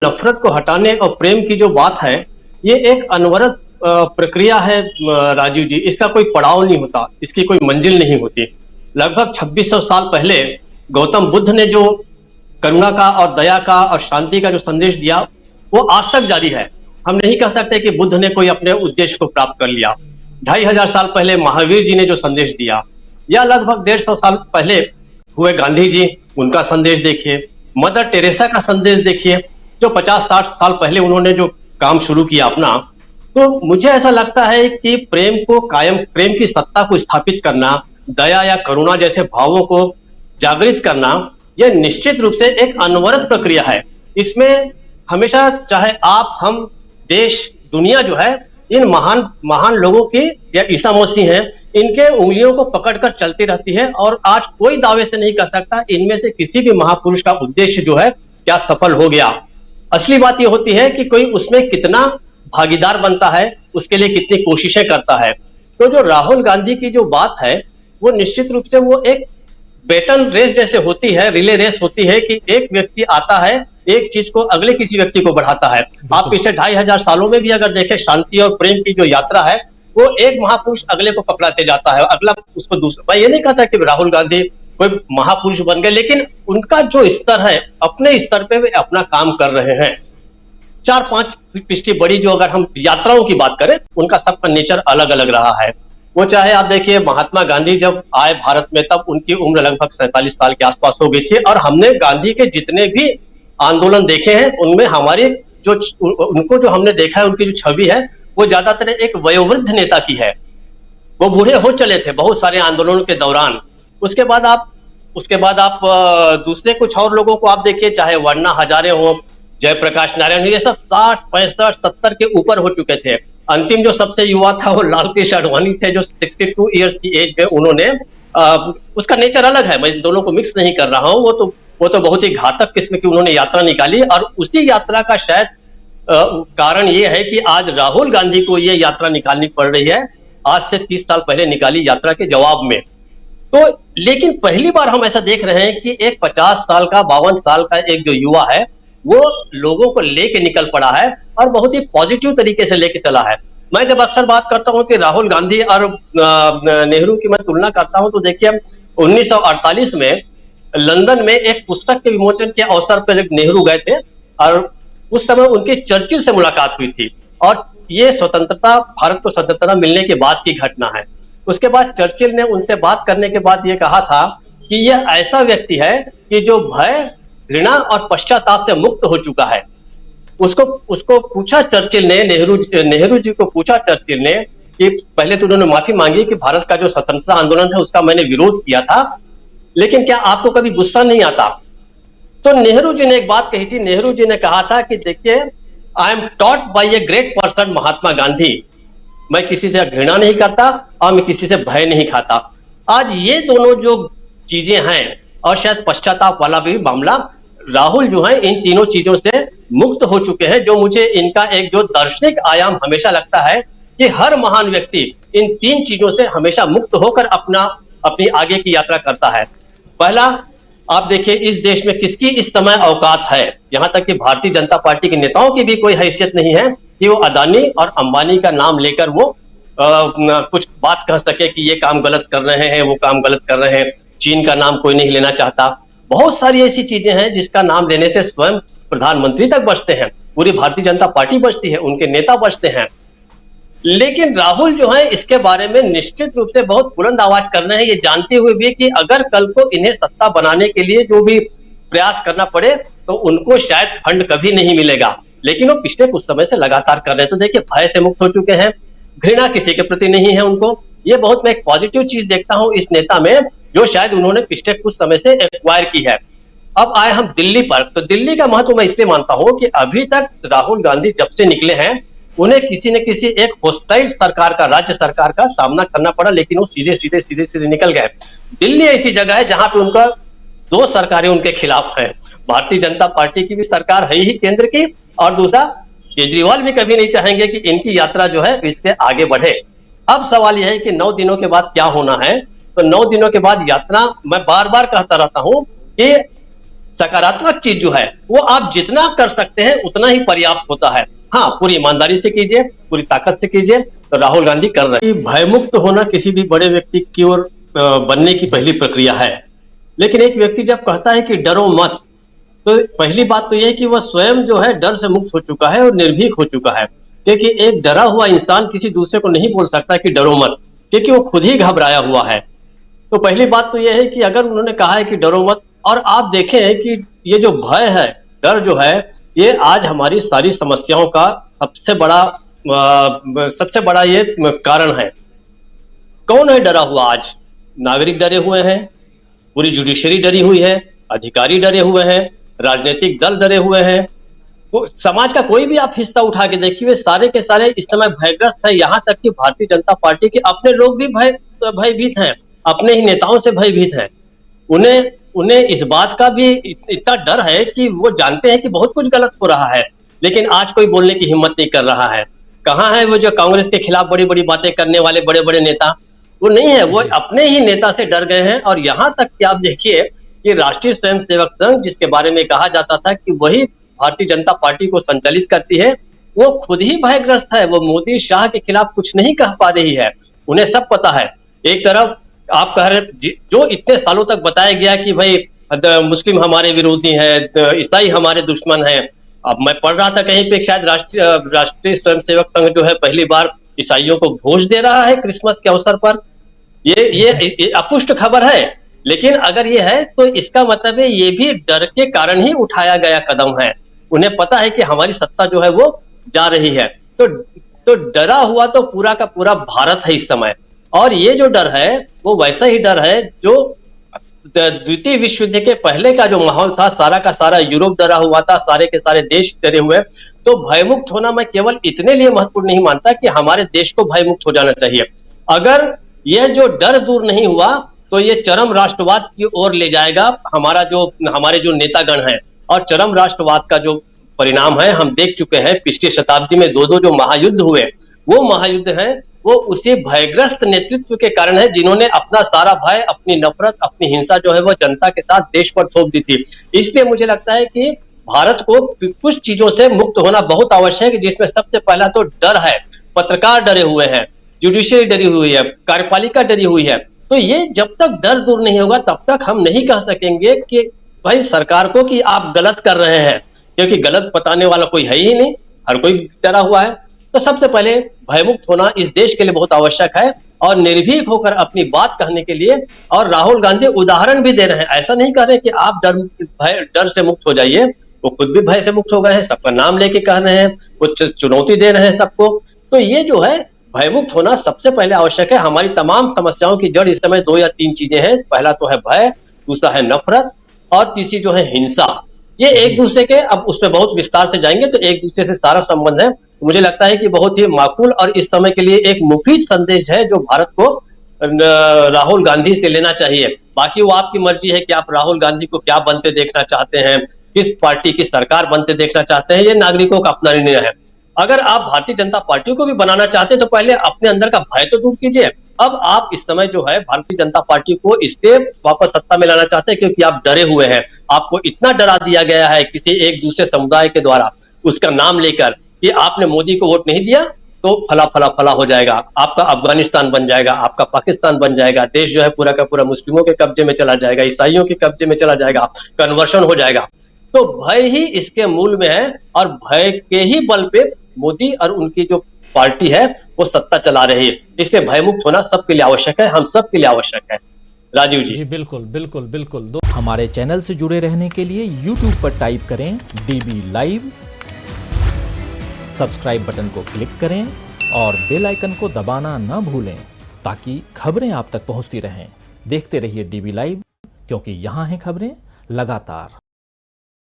नफरत को हटाने और प्रेम की जो बात है, ये एक अनवरत प्रक्रिया है राजीव जी। इसका कोई पड़ाव नहीं होता, इसकी कोई मंजिल नहीं होती। लगभग 2600 साल पहले गौतम बुद्ध ने जो करुणा का और दया का और शांति का जो संदेश दिया, वो आज तक जारी है। हम नहीं कह सकते कि बुद्ध ने कोई अपने उद्देश्य को प्राप्त कर लिया। 2500 साल पहले महावीर जी ने जो संदेश दिया, या लगभग 150 साल पहले हुए गांधी जी, उनका संदेश देखिए। मदर टेरेसा का संदेश देखिए, जो 50-60 साल पहले उन्होंने जो काम शुरू किया अपना। तो मुझे ऐसा लगता है कि प्रेम को कायम, प्रेम की सत्ता को स्थापित करना, दया या करुणा जैसे भावों को जागृत करना, यह निश्चित रूप से एक अनवरत प्रक्रिया है। इसमें हमेशा, चाहे आप, हम, देश, दुनिया जो है, इन महान महान लोगों की, या ईसा मसीह हैं, इनके उंगलियों को पकड़कर चलती रहती है। और आज कोई दावे से नहीं कर सकता इनमें से किसी भी महापुरुष का उद्देश्य जो है क्या सफल हो गया। असली बात यह होती है कि कोई उसमें कितना भागीदार बनता है, उसके लिए कितनी कोशिशें करता है। तो जो राहुल गांधी की जो बात है, वो निश्चित रूप से वो एक बेटन रेस जैसे होती है, रिले रेस होती है कि एक व्यक्ति आता है, एक चीज को अगले किसी व्यक्ति को बढ़ाता है। आप पिछले 2500 सालों में भी अगर देखें, शांति और प्रेम की जो यात्रा है, वो एक महापुरुष अगले को पकड़ाते जाता है, अगला उसको दूसरा। मैं ये नहीं कहता कि राहुल गांधी कोई महापुरुष बन गए, लेकिन उनका जो स्तर है, अपने स्तर पे वे अपना काम कर रहे हैं। 4-5 पिछली बड़ी जो, अगर हम यात्राओं की बात करें, उनका सबका नेचर अलग अलग रहा है। वो चाहे आप देखिए, महात्मा गांधी जब आए भारत में, तब उनकी उम्र लगभग 47 साल के आसपास हो गई थी। और हमने गांधी के जितने भी आंदोलन देखे हैं, उनमें हमारी जो, उनको जो हमने देखा है, उनकी जो छवि है, वो ज्यादातर एक वयोवृद्ध नेता की है। वो बूढ़े हो चले थे बहुत सारे आंदोलनों के दौरान। उसके बाद आप दूसरे कुछ और लोगों को आप देखिए, चाहे वर्ना हजारे हो, जयप्रकाश नारायण, ये सब 60, 65, 70 के ऊपर हो चुके थे। अंतिम जो सबसे युवा था वो लाल कृष्ण आडवाणी थे, जो 62 ईयर्स की एज में उन्होंने, उसका नेचर अलग है, मैं दोनों को मिक्स नहीं कर रहा हूं। वो तो बहुत ही घातक किस्म की उन्होंने यात्रा निकाली। और उसी यात्रा का शायद कारण ये है कि आज राहुल गांधी को ये यात्रा निकालनी पड़ रही है, आज से 30 साल पहले निकाली यात्रा के जवाब में। तो लेकिन पहली बार हम ऐसा देख रहे हैं कि एक 50 साल का, 52 साल का एक जो युवा है, वो लोगों को लेके निकल पड़ा है और बहुत ही पॉजिटिव तरीके से लेके चला है। मैं जब अक्सर बात करता हूं कि राहुल गांधी और नेहरू की मैं तुलना करता हूं, तो देखिए 1948 में लंदन में एक पुस्तक के विमोचन के अवसर पर नेहरू गए थे, और उस समय उनकी चर्चिल से मुलाकात हुई थी। और ये स्वतंत्रता, भारत को स्वतंत्रता मिलने के बाद की घटना है। उसके बाद चर्चिल ने उनसे बात करने के बाद ये कहा था कि यह ऐसा व्यक्ति है कि जो भय, घृणा और पश्चाताप से मुक्त हो चुका है। उसको पूछा चर्चिल ने, नेहरू जी को पूछा चर्चिल ने, कि पहले तो उन्होंने माफी मांगी कि भारत का जो स्वतंत्रता आंदोलन है उसका मैंने विरोध किया था, लेकिन क्या आपको कभी गुस्सा नहीं आता? तो नेहरू जी ने एक बात कही थी। नेहरू जी ने कहा था कि देखिए, I am taught by a great person Mahatma Gandhi, मैं किसी से घृणा नहीं करता और मैं किसी से भय नहीं खाता। आज ये दोनों जो चीजें हैं, और शायद पश्चाताप वाला भी मामला, राहुल जो है इन तीनों चीजों से मुक्त हो चुके हैं। जो मुझे इनका एक जो दार्शनिक आयाम हमेशा लगता है कि हर महान व्यक्ति इन 3 चीजों से हमेशा मुक्त होकर अपनी आगे की यात्रा करता है। पहला, आप देखिए इस देश में किसकी इस समय औकात है, यहां तक कि भारतीय जनता पार्टी के नेताओं की भी कोई हैसियत नहीं है कि वो अदानी और अंबानी का नाम लेकर वो कुछ बात कह सके कि ये काम गलत कर रहे हैं, वो काम गलत कर रहे हैं। चीन का नाम कोई नहीं लेना चाहता। बहुत सारी ऐसी चीजें हैं जिसका नाम लेने से स्वयं प्रधानमंत्री तक बचते हैं, पूरी भारतीय जनता पार्टी बचती है, उनके नेता बचते हैं। लेकिन राहुल जो है इसके बारे में निश्चित रूप से बहुत बुलंद आवाज कर रहे हैं, ये जानते हुए भी कि अगर कल को इन्हें सत्ता बनाने के लिए जो भी प्रयास करना पड़े, तो उनको शायद फंड कभी नहीं मिलेगा। लेकिन वो पिछले कुछ समय से लगातार कर रहे हैं। तो देखिए, भय से मुक्त हो चुके हैं, घृणा किसी के प्रति नहीं है उनको। ये बहुत मैं एक पॉजिटिव चीज देखता हूं इस नेता में, जो शायद उन्होंने पिछले कुछ समय से एक्वायर की है। अब आए हम दिल्ली पर, तो दिल्ली का महत्व मैं इसलिए मानता हूं कि अभी तक राहुल गांधी जब से निकले हैं, उन्हें किसी न किसी एक होस्टाइल सरकार का, राज्य सरकार का सामना करना पड़ा, लेकिन वो सीधे सीधे निकल गए। दिल्ली ऐसी जगह है जहां पे उनका 2 सरकारें उनके खिलाफ है। भारतीय जनता पार्टी की भी सरकार है ही केंद्र की, और दूसरा केजरीवाल भी कभी नहीं चाहेंगे कि इनकी यात्रा जो है इसके आगे बढ़े। अब सवाल यह है कि 9 दिनों के बाद क्या होना है। तो 9 दिनों के बाद यात्रा, मैं बार बार कहता रहता हूं कि सकारात्मक चीज जो है वो आप जितना कर सकते हैं उतना ही पर्याप्त होता है। हाँ, पूरी ईमानदारी से कीजिए, पूरी ताकत से कीजिए। तो राहुल गांधी कर रहे हैं। भयमुक्त होना किसी भी बड़े व्यक्ति की ओर बनने की पहली प्रक्रिया है। लेकिन एक व्यक्ति जब कहता है कि डरो मत, तो पहली बात तो यह है कि वह स्वयं जो है डर से मुक्त हो चुका है और निर्भीक हो चुका है। क्योंकि एक डरा हुआ इंसान किसी दूसरे को नहीं बोल सकता कि डरो मत, क्योंकि वो खुद ही घबराया हुआ है। तो पहली बात तो यह है कि अगर उन्होंने कहा है कि डरो मत, और आप देखें कि ये जो भय है, डर जो है, ये आज हमारी सारी समस्याओं का सबसे बड़ा ये कारण है। कौन है डरा हुआ आज? नागरिक डरे हुए हैं, पूरी जुडिशरी डरी हुई है, अधिकारी डरे हुए हैं, राजनीतिक दल डरे हुए हैं। तो समाज का कोई भी आप हिस्सा उठा के देखिए, सारे के सारे इस समय भयग्रस्त है। यहाँ तक कि भारतीय जनता पार्टी के अपने लोग भी भयभीत हैं, अपने ही नेताओं से भयभीत हैं। उन्हें उन्हें इस बात का भी इतना डर है कि वो जानते हैं कि बहुत कुछ गलत हो रहा है, लेकिन आज कोई बोलने की हिम्मत नहीं कर रहा है। कहाँ है वो जो कांग्रेस के खिलाफ बड़ी बड़ी बातें करने वाले बड़े बड़े नेता? वो नहीं है, वो अपने ही नेता से डर गए हैं। और यहाँ तक कि आप देखिए कि राष्ट्रीय स्वयंसेवक संघ, जिसके बारे में कहा जाता था कि वही भारतीय जनता पार्टी को संचालित करती है, वो खुद ही भयग्रस्त है। वो मोदी शाह के खिलाफ कुछ नहीं कह पा रही है। उन्हें सब पता है। एक तरफ आप कह रहे, जो इतने सालों तक बताया गया कि भाई मुस्लिम हमारे विरोधी हैं, ईसाई हमारे दुश्मन हैं। अब मैं पढ़ रहा था कहीं पे, शायद राष्ट्रीय स्वयंसेवक संघ जो है पहली बार ईसाइयों को भोज दे रहा है क्रिसमस के अवसर पर। ये अपुष्ट खबर है, लेकिन अगर ये है तो इसका मतलब है ये भी डर के कारण ही उठाया गया कदम है। उन्हें पता है कि हमारी सत्ता जो है वो जा रही है। तो डरा हुआ तो पूरा का पूरा भारत है इस समय। और ये जो डर है वो वैसा ही डर है जो द्वितीय विश्व युद्ध के पहले का जो माहौल था, सारा का सारा यूरोप डरा हुआ था, सारे के सारे देश डरे हुए। तो भयमुक्त होना मैं केवल इतने लिए महत्वपूर्ण नहीं मानता कि हमारे देश को भयमुक्त हो जाना चाहिए। अगर यह जो डर दूर नहीं हुआ तो ये चरम राष्ट्रवाद की ओर ले जाएगा हमारे जो नेतागण हैं। और चरम राष्ट्रवाद का जो परिणाम है हम देख चुके हैं। पिछली शताब्दी में दो जो महायुद्ध हुए, वो महायुद्ध हैं वो उसी भयग्रस्त नेतृत्व के कारण है, जिन्होंने अपना सारा भय, अपनी नफरत, अपनी हिंसा जो है वो जनता के साथ देश पर थोप दी थी। इसलिए मुझे लगता है कि भारत को कुछ चीजों से मुक्त होना बहुत आवश्यक है, जिसमें सबसे पहला तो डर है। पत्रकार डरे हुए हैं, जुडिशरी डरी हुई है, कार्यपालिका डरी हुई है। तो ये जब तक डर दूर नहीं होगा तब तक हम नहीं कह सकेंगे कि भाई सरकार को कि आप गलत कर रहे हैं, क्योंकि गलत बताने वाला कोई है ही नहीं, हर कोई डरा हुआ है। तो सबसे पहले भयमुक्त होना इस देश के लिए बहुत आवश्यक है, और निर्भीक होकर अपनी बात कहने के लिए। और राहुल गांधी उदाहरण भी दे रहे हैं, ऐसा नहीं कह रहे कि आप डर से मुक्त हो जाइए। वो खुद भी भय से मुक्त हो गए हैं, सबका नाम लेके कह रहे हैं, कुछ चुनौती दे रहे हैं सबको। तो ये जो है भयमुक्त होना सबसे पहले आवश्यक है। हमारी तमाम समस्याओं की जड़ इस समय 2 या 3 चीजें हैं। पहला तो है भय, दूसरा है नफरत, और तीसरी जो है हिंसा। ये एक दूसरे के, अब उसमें बहुत विस्तार से जाएंगे तो एक दूसरे से सारा संबंध है। मुझे लगता है कि बहुत ही माकूल और इस समय के लिए एक मुफीद संदेश है जो भारत को राहुल गांधी से लेना चाहिए। बाकी वो आपकी मर्जी है कि आप राहुल गांधी को क्या बनते देखना चाहते हैं, किस पार्टी की सरकार बनते देखना चाहते हैं, ये नागरिकों का अपना निर्णय है। अगर आप भारतीय जनता पार्टी को भी बनाना चाहते हैं तो पहले अपने अंदर का भय तो दूर कीजिए। अब आप इस समय जो है भारतीय जनता पार्टी को इसलिए वापस सत्ता में लाना चाहते हैं क्योंकि आप डरे हुए हैं। आपको इतना डरा दिया गया है किसी एक दूसरे समुदाय के द्वारा, उसका नाम लेकर, कि आपने मोदी को वोट नहीं दिया तो फला फला फला हो जाएगा, आपका अफगानिस्तान बन जाएगा, आपका पाकिस्तान बन जाएगा, देश जो है पूरा का पूरा मुस्लिमों के कब्जे में चला जाएगा, ईसाइयों के कब्जे में चला जाएगा, कन्वर्शन हो जाएगा। तो भय ही इसके मूल में है, और भय के ही बल पे मोदी और उनकी जो पार्टी है वो सत्ता चला रही है। इसलिए भयमुक्त होना सबके लिए आवश्यक है, हम सबके लिए आवश्यक है। राजीव जी। बिल्कुल बिल्कुल बिल्कुल। हमारे चैनल से जुड़े रहने के लिए YouTube पर टाइप करें DB लाइव, सब्सक्राइब बटन को क्लिक करें और बेल आइकन को दबाना न भूलें ताकि खबरें आप तक पहुंचती रहें। देखते रहिए DB लाइव, क्योंकि यहाँ हैं खबरें लगातार।